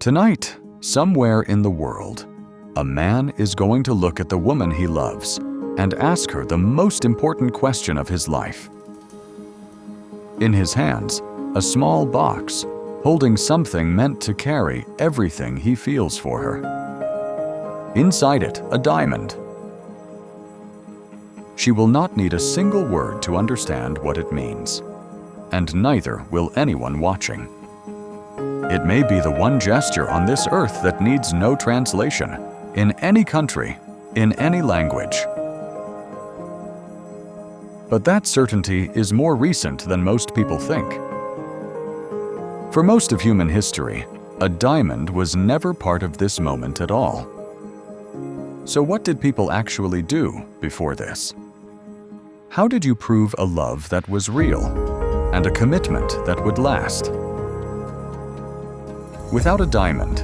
Tonight, somewhere in the world, a man is going to look at the woman he loves and ask her the most important question of his life. In his hands, a small box holding something meant to carry everything he feels for her. Inside it, a diamond. She will not need a single word to understand what it means, and neither will anyone watching. It may be the one gesture on this earth that needs no translation, in any country, in any language. But that certainty is more recent than most people think. For most of human history, a diamond was never part of this moment at all. So what did people actually do before this? How did you prove a love that was real and a commitment that would last? Without a diamond,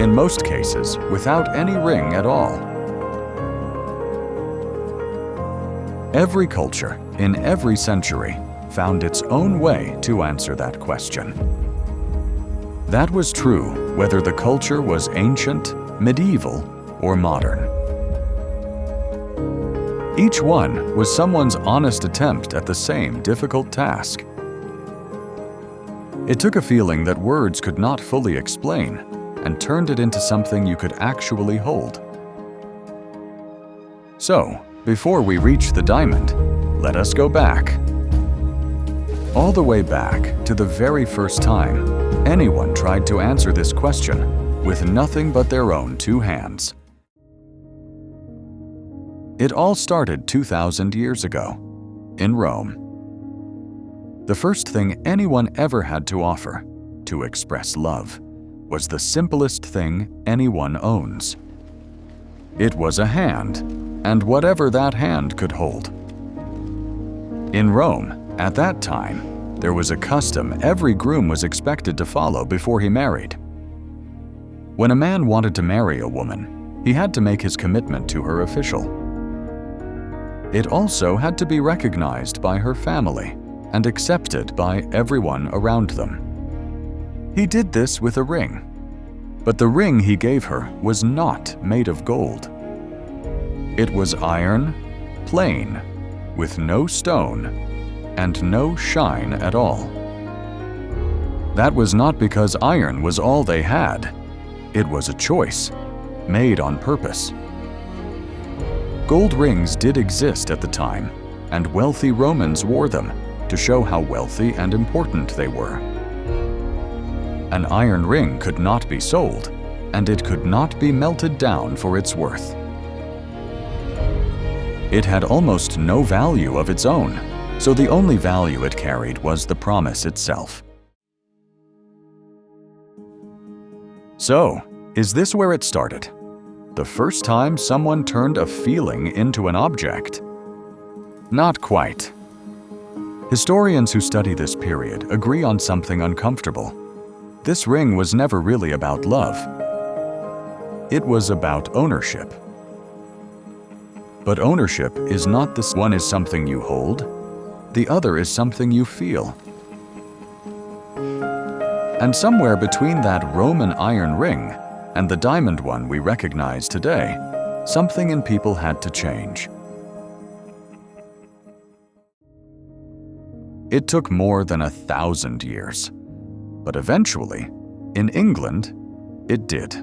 in most cases, without any ring at all. Every culture, in every century, found its own way to answer that question. That was true whether the culture was ancient, medieval, or modern. Each one was someone's honest attempt at the same difficult task. It took a feeling that words could not fully explain and turned it into something you could actually hold. So, before we reach the diamond, let us go back. All the way back to the very first time anyone tried to answer this question with nothing but their own two hands. It all started 2,000 years ago, in Rome. The first thing anyone ever had to offer, to express love, was the simplest thing anyone owns. It was a hand, and whatever that hand could hold. In Rome, at that time, there was a custom every groom was expected to follow before he married. When a man wanted to marry a woman, he had to make his commitment to her official. It also had to be recognized by her family and accepted by everyone around them. He did this with a ring, but the ring he gave her was not made of gold. It was iron, plain, with no stone, and no shine at all. That was not because iron was all they had. It was a choice, made on purpose. Gold rings did exist at the time, and wealthy Romans wore them to show how wealthy and important they were. An iron ring could not be sold, and it could not be melted down for its worth. It had almost no value of its own, so the only value it carried was the promise itself. So, is this where it started? The first time someone turned a feeling into an object? Not quite. Historians who study this period agree on something uncomfortable. This ring was never really about love. It was about ownership. But ownership is not this. One is something you hold, the other is something you feel. And somewhere between that Roman iron ring and the diamond one we recognize today, something in people had to change. It took more than 1,000 years, but eventually, in England, it did.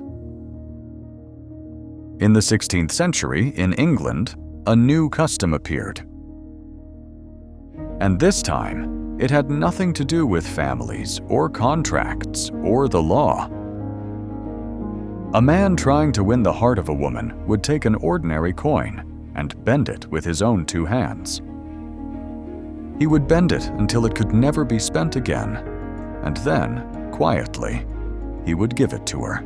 In the 16th century, in England, a new custom appeared. And this time, it had nothing to do with families or contracts or the law. A man trying to win the heart of a woman would take an ordinary coin and bend it with his own two hands. He would bend it until it could never be spent again, and then, quietly, he would give it to her.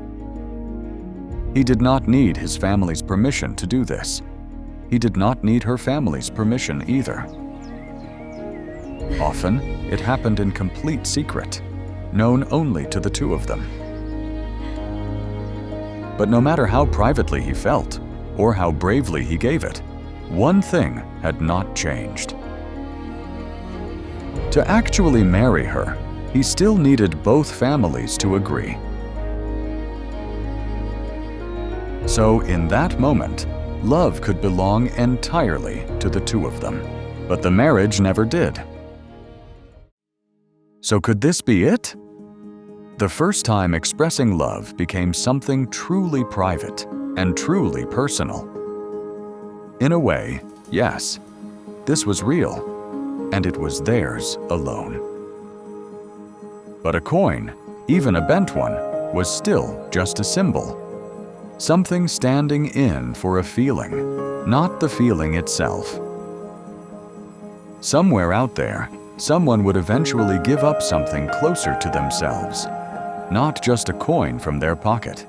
He did not need his family's permission to do this. He did not need her family's permission either. Often, it happened in complete secret, known only to the two of them. But no matter how privately he felt, or how bravely he gave it, one thing had not changed. To actually marry her, he still needed both families to agree. So in that moment, love could belong entirely to the two of them. But the marriage never did. So could this be it? The first time expressing love became something truly private and truly personal. In a way, yes, this was real, and it was theirs alone. But a coin, even a bent one, was still just a symbol. Something standing in for a feeling, not the feeling itself. Somewhere out there, someone would eventually give up something closer to themselves, not just a coin from their pocket.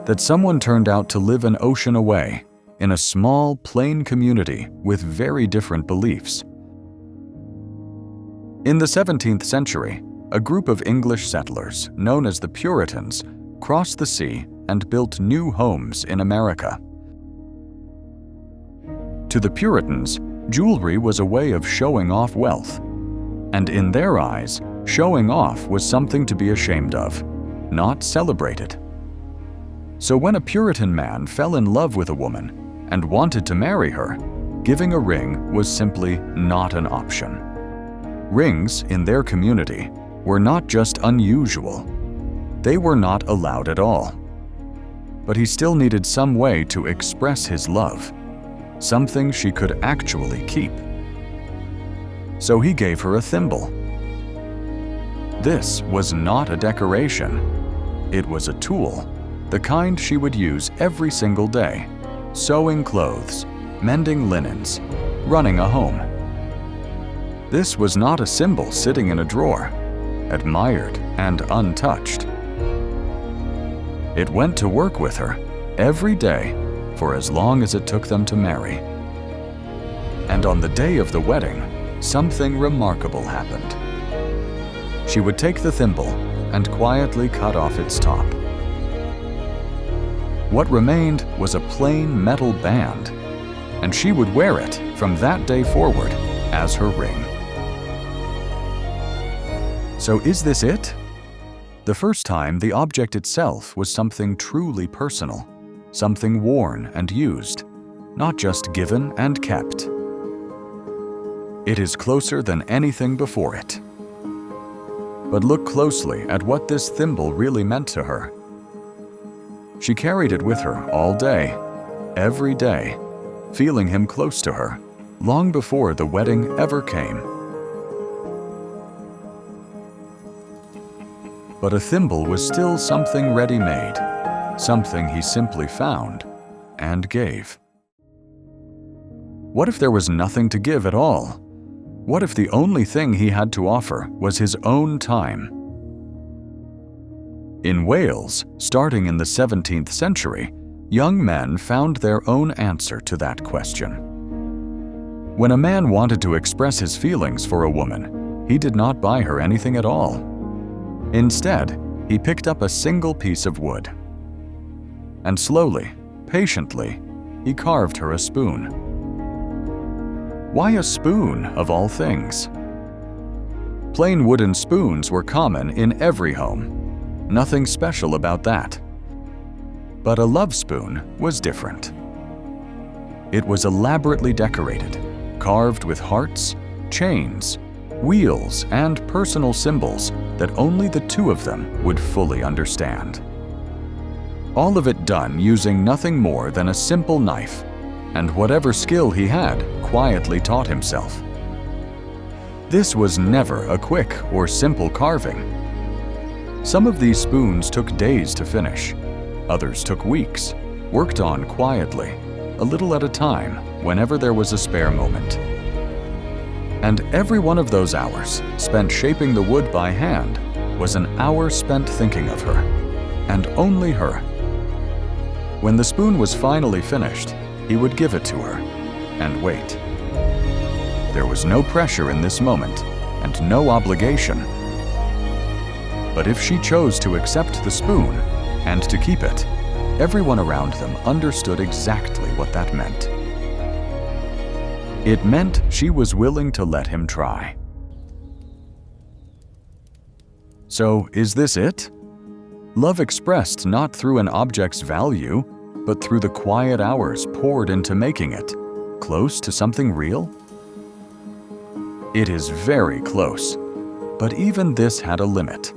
That someone turned out to live an ocean away, in a small, plain community with very different beliefs. In the 17th century, a group of English settlers, known as the Puritans, crossed the sea and built new homes in America. To the Puritans, jewelry was a way of showing off wealth, and in their eyes, showing off was something to be ashamed of, not celebrated. So when a Puritan man fell in love with a woman and wanted to marry her, giving a ring was simply not an option. Rings, in their community, were not just unusual, they were not allowed at all. But he still needed some way to express his love, something she could actually keep. So he gave her a thimble. This was not a decoration. It was a tool, the kind she would use every single day, sewing clothes, mending linens, running a home. This was not a symbol sitting in a drawer, admired and untouched. It went to work with her every day for as long as it took them to marry. And on the day of the wedding, something remarkable happened. She would take the thimble and quietly cut off its top. What remained was a plain metal band, and she would wear it from that day forward as her ring. So is this it? The first time, the object itself was something truly personal, something worn and used, not just given and kept. It is closer than anything before it. But look closely at what this thimble really meant to her. She carried it with her all day, every day, feeling him close to her, long before the wedding ever came. But a thimble was still something ready-made, something he simply found and gave. What if there was nothing to give at all? What if the only thing he had to offer was his own time? In Wales, starting in the 17th century, young men found their own answer to that question. When a man wanted to express his feelings for a woman, he did not buy her anything at all. Instead, he picked up a single piece of wood. And slowly, patiently, he carved her a spoon. Why a spoon, of all things? Plain wooden spoons were common in every home. Nothing special about that. But a love spoon was different. It was elaborately decorated, carved with hearts, chains, wheels, and personal symbols that only the two of them would fully understand. All of it done using nothing more than a simple knife, and whatever skill he had quietly taught himself. This was never a quick or simple carving. Some of these spoons took days to finish, others took weeks, worked on quietly, a little at a time, whenever there was a spare moment. And every one of those hours spent shaping the wood by hand was an hour spent thinking of her, and only her. When the spoon was finally finished, he would give it to her and wait. There was no pressure in this moment and no obligation. But if she chose to accept the spoon and to keep it, everyone around them understood exactly what that meant. It meant she was willing to let him try. So, is this it? Love expressed not through an object's value, but through the quiet hours poured into making it, close to something real? It is very close, but even this had a limit.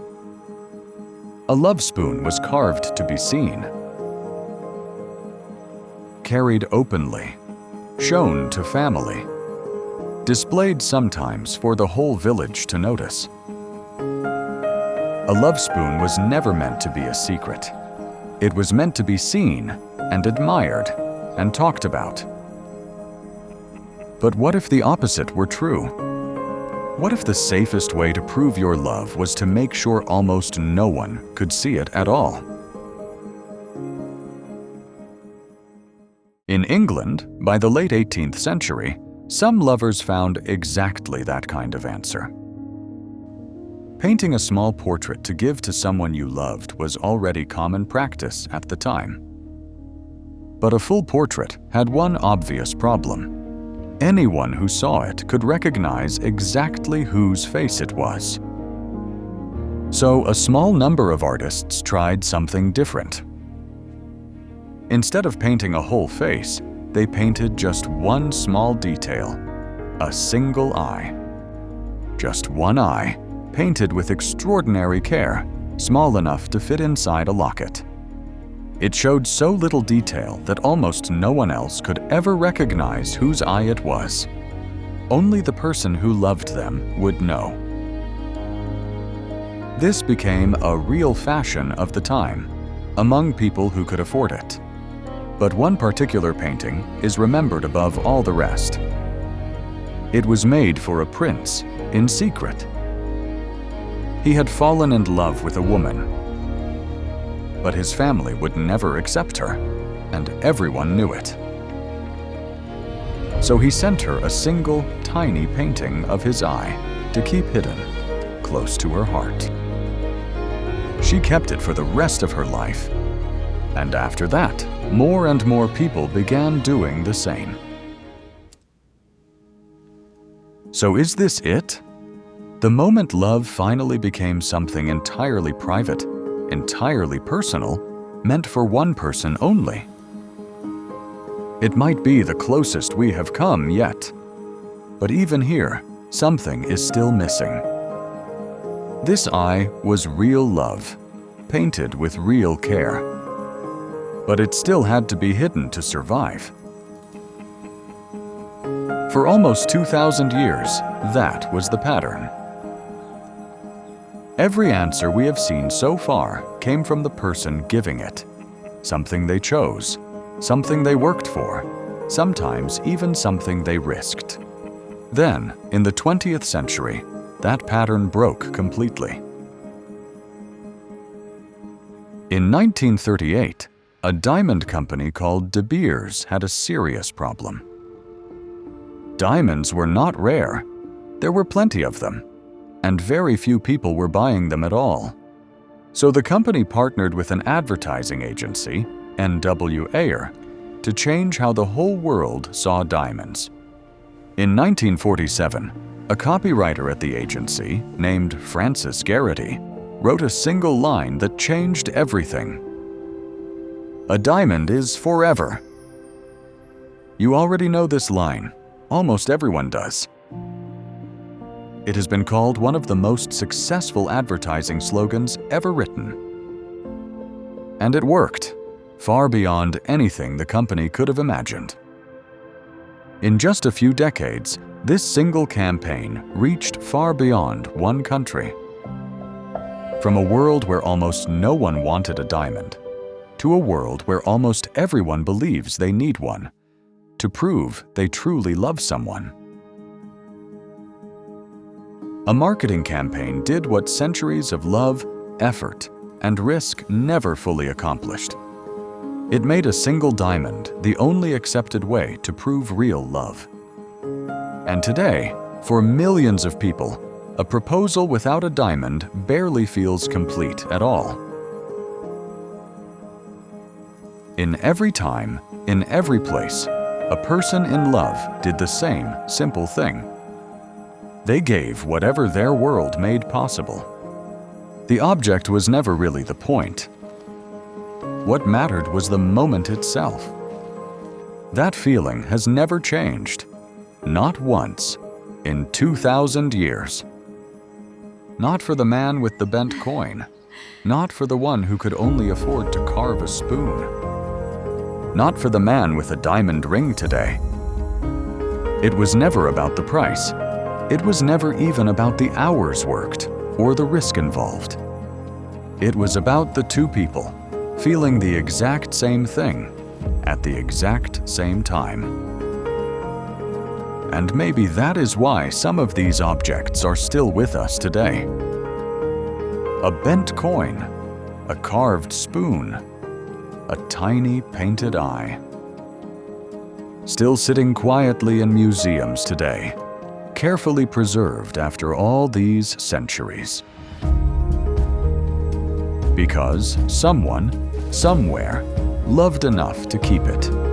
A love spoon was carved to be seen, carried openly, shown to family, displayed sometimes for the whole village to notice. A love spoon was never meant to be a secret. It was meant to be seen and admired and talked about. But what if the opposite were true? What if the safest way to prove your love was to make sure almost no one could see it at all? In England, by the late 18th century, some lovers found exactly that kind of answer. Painting a small portrait to give to someone you loved was already common practice at the time. But a full portrait had one obvious problem. Anyone who saw it could recognize exactly whose face it was. So a small number of artists tried something different. Instead of painting a whole face, they painted just one small detail, a single eye. Just one eye, painted with extraordinary care, small enough to fit inside a locket. It showed so little detail that almost no one else could ever recognize whose eye it was. Only the person who loved them would know. This became a real fashion of the time, among people who could afford it. But one particular painting is remembered above all the rest. It was made for a prince, in secret. He had fallen in love with a woman, but his family would never accept her, and everyone knew it. So he sent her a single, tiny painting of his eye to keep hidden, close to her heart. She kept it for the rest of her life, and after that, more and more people began doing the same. So is this it? The moment love finally became something entirely private, entirely personal, meant for one person only. It might be the closest we have come yet, but even here, something is still missing. This eye was real love, painted with real care, but it still had to be hidden to survive. For almost 2,000 years, that was the pattern. Every answer we have seen so far came from the person giving it. Something they chose, something they worked for, sometimes even something they risked. Then, in the 20th century, that pattern broke completely. In 1938, a diamond company called De Beers had a serious problem. Diamonds were not rare. There were plenty of them, and very few people were buying them at all. So the company partnered with an advertising agency, N.W. Ayer, to change how the whole world saw diamonds. In 1947, a copywriter at the agency, named Francis Garrity, wrote a single line that changed everything. "A diamond is forever." You already know this line. Almost everyone does. It has been called one of the most successful advertising slogans ever written. And it worked, far beyond anything the company could have imagined. In just a few decades, this single campaign reached far beyond one country. From a world where almost no one wanted a diamond, to a world where almost everyone believes they need one, to prove they truly love someone. A marketing campaign did what centuries of love, effort, and risk never fully accomplished. It made a single diamond the only accepted way to prove real love. And today, for millions of people, a proposal without a diamond barely feels complete at all. In every time, in every place, a person in love did the same simple thing. They gave whatever their world made possible. The object was never really the point. What mattered was the moment itself. That feeling has never changed, not once, in 2,000 years. Not for the man with the bent coin, not for the one who could only afford to carve a spoon. Not for the man with a diamond ring today. It was never about the price. It was never even about the hours worked or the risk involved. It was about the two people feeling the exact same thing at the exact same time. And maybe that is why some of these objects are still with us today. A bent coin, a carved spoon, a tiny painted eye. Still sitting quietly in museums today, carefully preserved after all these centuries. Because someone, somewhere, loved enough to keep it.